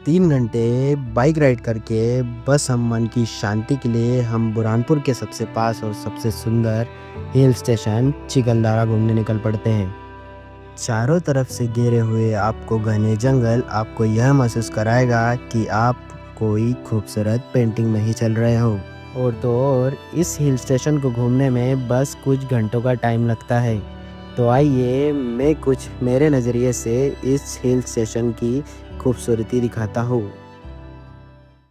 3 घंटे bike ride करके बस हम मन की शांति के लिए हम बुरहानपुर के सबसे पास और सबसे सुंदर हिल स्टेशन चिखलदरा घूमने निकल पड़ते हैं। चारों तरफ से घेरे हुए आपको घने जंगल आपको यह महसूस कराएगा कि आप कोई खूबसूरत पेंटिंग में ही चल रहे हो। और तो और इस हिल स्टेशन को घूमने में बस कुछ घंटों का टाइम लगता है। तो आइए मैं कुछ मेरे नज़रिए से इस हिल स्टेशन की खूबसूरती दिखाता हूँ।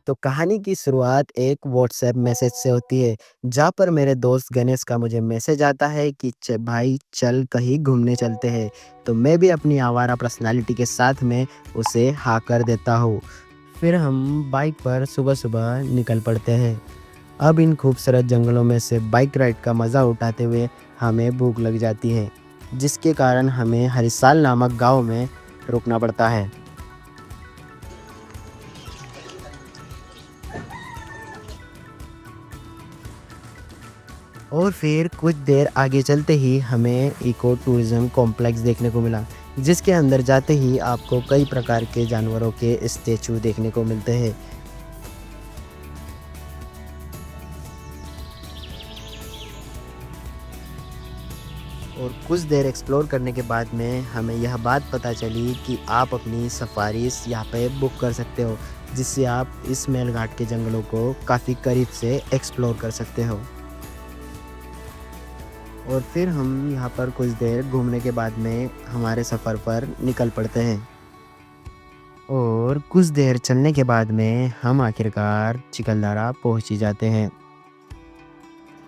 तो कहानी की शुरुआत एक व्हाट्सएप मैसेज से होती है, जहाँ पर मेरे दोस्त गणेश का मुझे मैसेज आता है कि भाई चल कहीं घूमने चलते हैं। तो मैं भी अपनी आवारा पर्सनालिटी के साथ में उसे हाँ कर देता हूँ। फिर हम बाइक पर सुबह सुबह निकल पड़ते हैं। अब इन खूबसूरत जंगलों में से बाइक राइड का मज़ा उठाते हुए हमें भूख लग जाती है, जिसके कारण हमें हरिसाल नामक गांव में रुकना पड़ता है। और फिर कुछ देर आगे चलते ही हमें इको टूरिज्म कॉम्प्लेक्स देखने को मिला, जिसके अंदर जाते ही आपको कई प्रकार के जानवरों के स्टैचू देखने को मिलते हैं। और कुछ देर एक्सप्लोर करने के बाद में हमें यह बात पता चली कि आप अपनी सफारीज यहाँ पे बुक कर सकते हो, जिससे आप इस मेलघाट के जंगलों को काफ़ी करीब से एक्सप्लोर कर सकते हो। और फिर हम यहाँ पर कुछ देर घूमने के बाद में हमारे सफ़र पर निकल पड़ते हैं। और कुछ देर चलने के बाद में हम आखिरकार चिखलदरा पहुँच ही जाते हैं।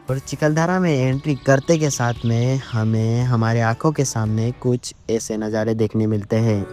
और चिखलदरा में एंट्री करते के साथ में हमें हमारे आंखों के सामने कुछ ऐसे नज़ारे देखने मिलते हैं।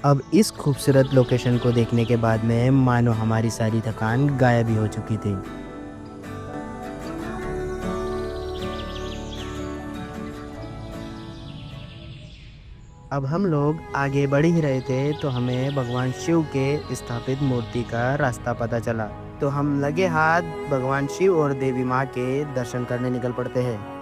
अब इस खूबसूरत लोकेशन को देखने के बाद में मानो हमारी सारी थकान गायब ही हो चुकी थी। अब हम लोग आगे बढ़ ही रहे थे तो हमें भगवान शिव के स्थापित मूर्ति का रास्ता पता चला। तो हम लगे हाथ भगवान शिव और देवी माँ के दर्शन करने निकल पड़ते हैं।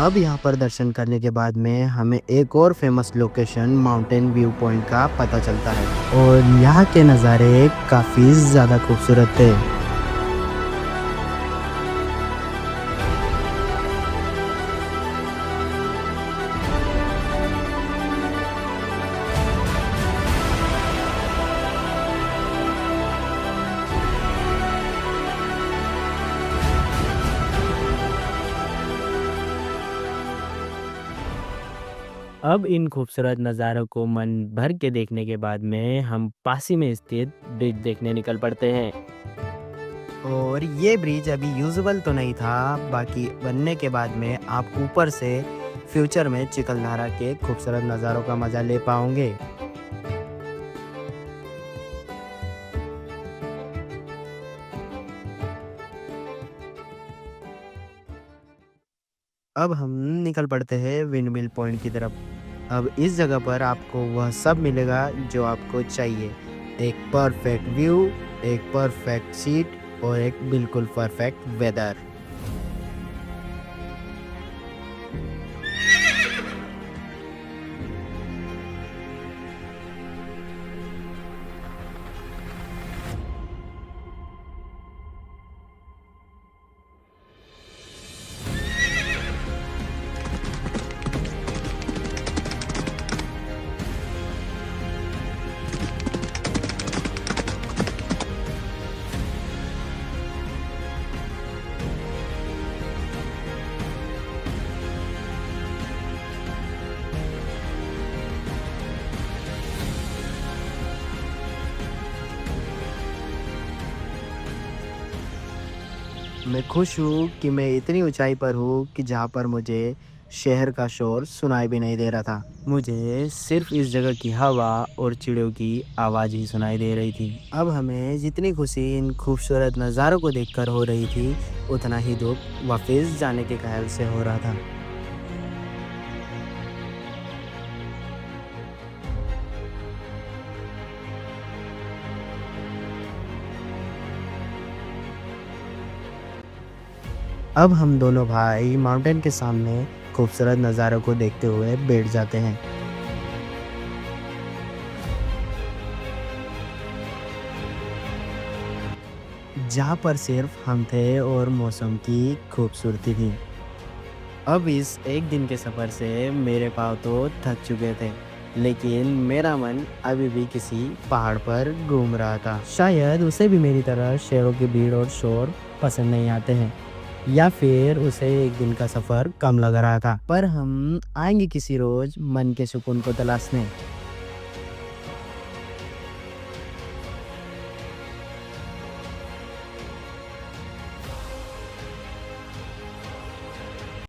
अब यहाँ पर दर्शन करने के बाद में हमें एक और famous location mountain view point का पता चलता है, और यहाँ के नज़ारे काफ़ी ज़्यादा खूबसूरत थे। अब इन खूबसूरत नज़ारों को मन भर के देखने के बाद में हम पास ही में स्थित ब्रिज देखने निकल पड़ते हैं। और ये ब्रिज अभी यूजेबल तो नहीं था, बाकी बनने के बाद में आप ऊपर से फ्यूचर में चिखलदरा के खूबसूरत नज़ारों का मज़ा ले पाओगे। अब हम निकल पड़ते हैं विंडमिल पॉइंट की तरफ। अब इस जगह पर आपको वह सब मिलेगा जो आपको चाहिए, एक परफेक्ट व्यू, एक परफेक्ट सीट और एक बिल्कुल परफेक्ट वेदर। मैं खुश हूँ कि मैं इतनी ऊंचाई पर हूँ कि जहाँ पर मुझे शहर का शोर सुनाई भी नहीं दे रहा था। मुझे सिर्फ इस जगह की हवा और चिड़ियों की आवाज़ ही सुनाई दे रही थी। अब हमें जितनी खुशी इन खूबसूरत नज़ारों को देखकर हो रही थी, उतना ही दुख वापस जाने के ख्याल से हो रहा था। अब हम दोनों भाई माउंटेन के सामने खूबसूरत नज़ारों को देखते हुए बैठ जाते हैं, जहाँ पर सिर्फ हम थे और मौसम की खूबसूरती थी। अब इस एक दिन के सफ़र से मेरे पाँव तो थक चुके थे, लेकिन मेरा मन अभी भी किसी पहाड़ पर घूम रहा था। शायद उसे भी मेरी तरह शहरों की भीड़ और शोर पसंद नहीं आते हैं, या फिर उसे एक दिन का सफ़र कम लग रहा था। पर हम आएंगे किसी रोज मन के सुकून को तलाशने।